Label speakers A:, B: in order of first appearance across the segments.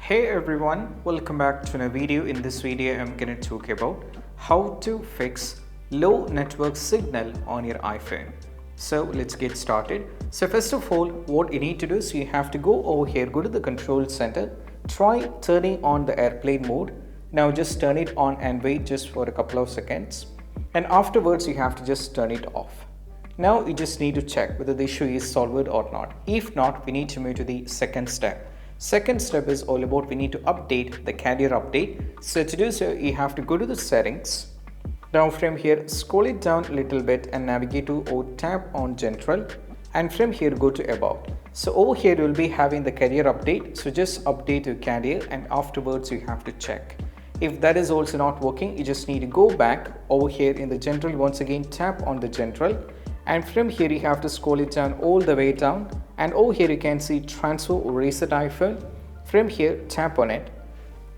A: Hey everyone, welcome back to another video. In this video, I'm going to talk about how to fix low network signal on your iPhone. So let's get started. So first of all, what you need to do is you have to go over here, go to the control center, try turning on the airplane mode. Now just turn it on and wait just for a couple of seconds. And afterwards, you have to just turn it off. Now you just need to check whether the issue is solved or not. If not, we need to move to the second step. Second step is all about we need to update the carrier update. So to do so, you have to go to the settings. Now from here, scroll it down a little bit and navigate to or tap on general. And from here, go to about. So over here, you will be having the carrier update. So just update your carrier and afterwards you have to check. If that is also not working, you just need to go back over here in the general. Once again, tap on the general. And from here, you have to scroll it down all the way down. And over here, you can see transfer or reset iPhone. From here, tap on it.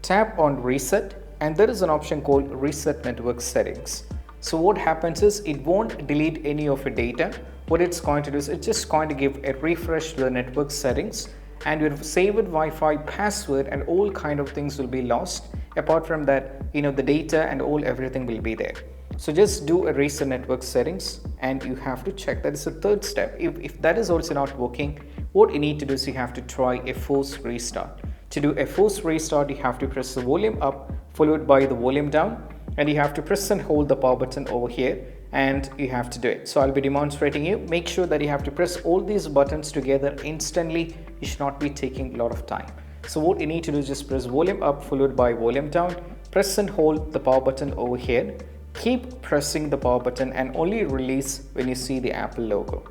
A: Tap on reset. And there is an option called reset network settings. So what happens is it won't delete any of your data. What it's going to do is it's just going to give a refresh to the network settings. And your saved Wi-Fi password and all kind of things will be lost. Apart from that, the data and everything will be there. So just do a reset network settings and you have to check. That is the third step. If that is also not working, what you need to do is you have to try a force restart. To do a force restart, you have to press the volume up followed by the volume down, and you have to press and hold the power button over here and you have to do it. So I'll be demonstrating you. Make sure that you have to press all these buttons together instantly. You should not be taking a lot of time. So what you need to do is just press volume up followed by volume down, press and hold the power button over here. Keep pressing the power button and only release when you see the Apple logo.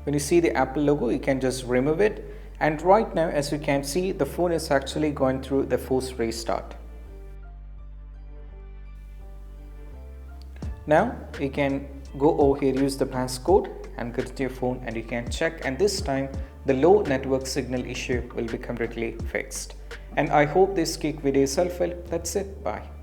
A: When you see the Apple logo, you can just remove it. And right now, as you can see, the phone is actually going through the force restart. Now you can go over here, use the passcode and go to your phone and you can check, and this time the low network signal issue will be completely fixed. And I hope this quick video is helpful. That's it. Bye.